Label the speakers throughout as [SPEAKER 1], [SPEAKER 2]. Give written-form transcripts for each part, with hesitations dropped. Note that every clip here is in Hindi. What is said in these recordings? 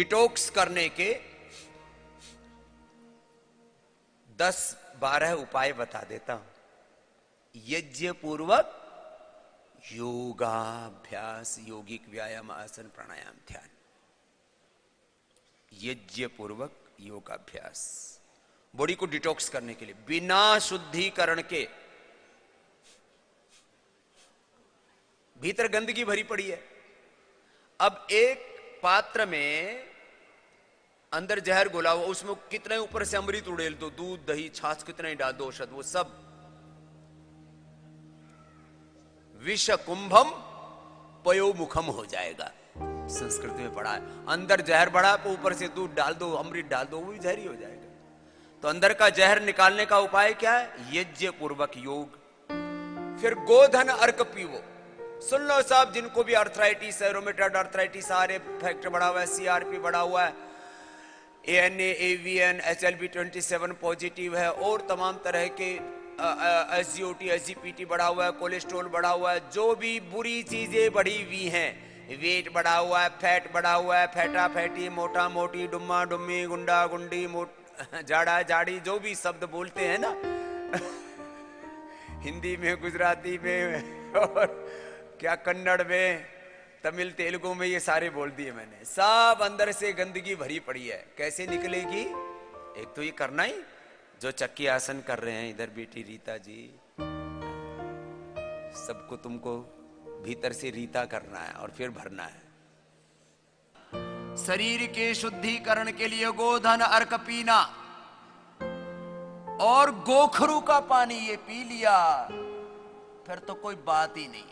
[SPEAKER 1] डिटॉक्स करने के 10-12 उपाय बता देता हूं। यज्ञ पूर्वक योगाभ्यास, यौगिक व्यायाम, आसन, प्राणायाम, ध्यान। यज्ञ पूर्वक योगाभ्यास बॉडी को डिटॉक्स करने के लिए, बिना शुद्धिकरण के। भीतर गंदगी भरी पड़ी है। अब एक पात्र में अंदर जहर घोला हुआ, उसमें कितने ऊपर से अमृत उड़ेल दो, दूध दही छाछ कितना ही डाल दो, औषध, वो सब विष कुंभम पयोमुखम हो जाएगा। संस्कृत में पढ़ा है। अंदर जहर बढ़ा तो ऊपर से दूध डाल दो, अमृत डाल दो, वो भी जहर ही हो जाएगा। तो अंदर का जहर निकालने का उपाय क्या है? यज्ञ पूर्वक योग। फिर गोधन अर्क पीवो। सुन लो साहब, जिनको भी अर्थराइटिस है, रोमेटॉइड अर्थराइटिस, आरए फैक्टर बढ़ा हुआ है, सीआरपी बढ़ा हुआ है, एएनए, एवीएन, HLB27 पॉजिटिव है, और तमाम तरह के SGOT, SGPT बढ़ा हुआ है, कोलेस्ट्रॉल बढ़ा हुआ है, जो भी बुरी चीजें बढ़ी हुई हैं, वेट बढ़ा हुआ है, फैट बढ़ा हुआ है, फैटा फैटी, मोटा मोटी, डुम्मा डुम्मी, गुंडा गुंडी, जाड़ा जाड़ी, जो भी शब्द बोलते हैं ना हिंदी में, गुजराती में, और क्या कन्नड़ में, तमिल तेलुगु में, ये सारे बोल दिए मैंने। सब अंदर से गंदगी भरी पड़ी है। कैसे निकलेगी? एक तो ये करना ही, जो चक्की आसन कर रहे हैं इधर बेटी रीता जी, सबको तुमको भीतर से रीता करना है और फिर भरना है। शरीर के शुद्धिकरण के लिए गोधन अर्क पीना, और गोखरू का पानी ये पी लिया, फिर तो कोई बात ही नहीं।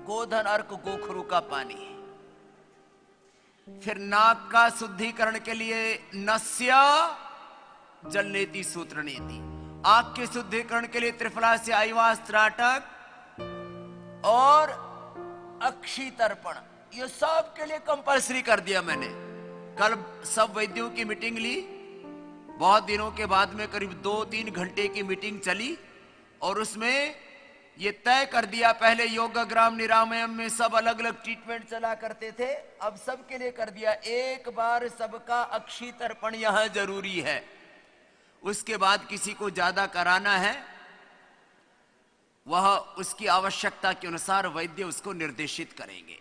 [SPEAKER 1] गोधन अर्क गोखरू का पानी। फिर नाक का शुद्धिकरण के लिए नस्य जल नीति सूत्र नीति। आंख के शुद्धिकरण के लिए त्रिफला से आईवास त्राटक और अक्षी तर्पण, ये सब के लिए कंपल्सरी कर दिया मैंने। कल सब वैद्यों की मीटिंग ली, बहुत दिनों के बाद में करीब 2-3 घंटे की मीटिंग चली, और उसमें ये तय कर दिया, पहले योगाग्राम निरामयम में सब अलग अलग ट्रीटमेंट चला करते थे, अब सबके लिए कर दिया, एक बार सबका अक्षी तर्पण यहां जरूरी है। उसके बाद किसी को ज्यादा कराना है, वह उसकी आवश्यकता के अनुसार वैद्य उसको निर्देशित करेंगे।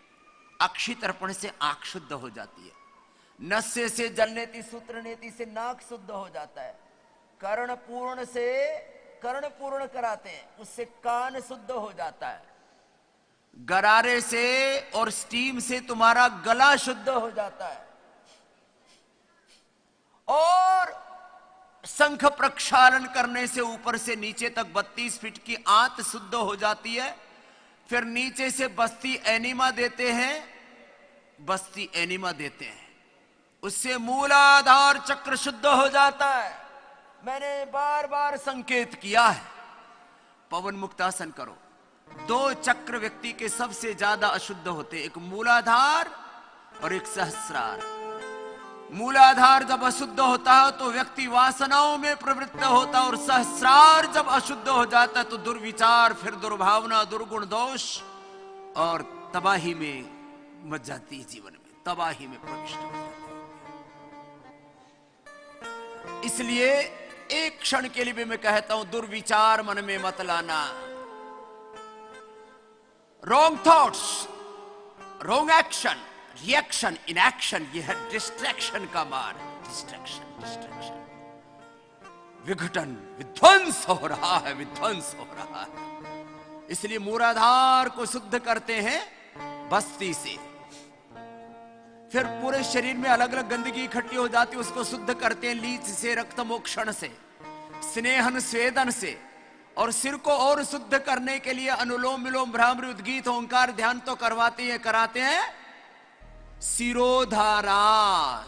[SPEAKER 1] अक्षी तर्पण से आंख शुद्ध हो जाती है, नस्य से जल नेति सूत्र नेति से नाक शुद्ध हो जाता है, कर्ण पूर्ण से कर्ण पूर्ण कराते हैं, उससे कान शुद्ध हो जाता है, गरारे से और स्टीम से तुम्हारा गला शुद्ध हो जाता है, और शंख प्रक्षालन करने से ऊपर से नीचे तक 32 फीट की आंत शुद्ध हो जाती है। फिर नीचे से बस्ती एनिमा देते हैं, बस्ती एनिमा देते हैं, उससे मूलाधार चक्र शुद्ध हो जाता है। मैंने बार बार संकेत किया है, पवन मुक्तासन करो। 2 चक्र व्यक्ति के सबसे ज्यादा अशुद्ध होते, एक मूलाधार और एक सहस्रार। मूलाधार जब अशुद्ध होता है तो व्यक्ति वासनाओं में प्रवृत्त होता है, और सहस्रार जब अशुद्ध हो जाता है तो दुर्विचार, फिर दुर्भावना, दुर्गुण दोष, और तबाही में मच जाती है, जीवन में तबाही में प्रविष्ट हो जाती है। इसलिए एक क्षण के लिए भी मैं कहता हूं, दुर्विचार मन में मत लाना। Wrong thoughts, wrong action, reaction, inaction, यह है डिस्ट्रैक्शन का मार्ग। डिस्ट्रैक्शन, डिस्ट्रैक्शन, विघटन, विध्वंस हो रहा है, विध्वंस हो रहा है। इसलिए मूलाधार को शुद्ध करते हैं बस्ती से। फिर पूरे शरीर में अलग अलग गंदगी इकट्ठी हो जाती है, उसको शुद्ध करते हैं लीच से, रक्त मोक्षण से, स्नेहन स्वेदन से। और सिर को और शुद्ध करने के लिए अनुलोम विलोम, भ्रामरी, उद्गीत, ओंकार ध्यान तो करवाते हैं, कराते हैं। सिरोधारा,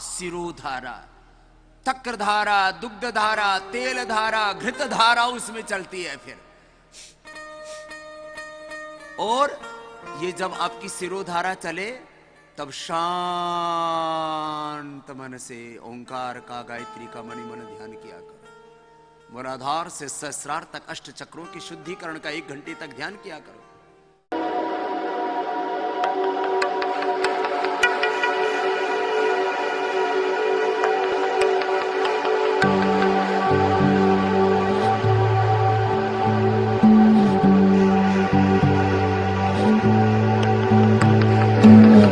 [SPEAKER 1] सिरोधारा, तक्रधारा, दुग्धधारा, तेल धारा, घृत धारा उसमें चलती है फिर। और ये जब आपकी सिरोधारा चले तब शांत मन से ओंकार का, गायत्री का मणि मन ध्यान किया करो। मूलाधार से सहस्रार तक 8 चक्रों की शुद्धिकरण का 1 घंटे तक ध्यान किया करो।
[SPEAKER 2] है।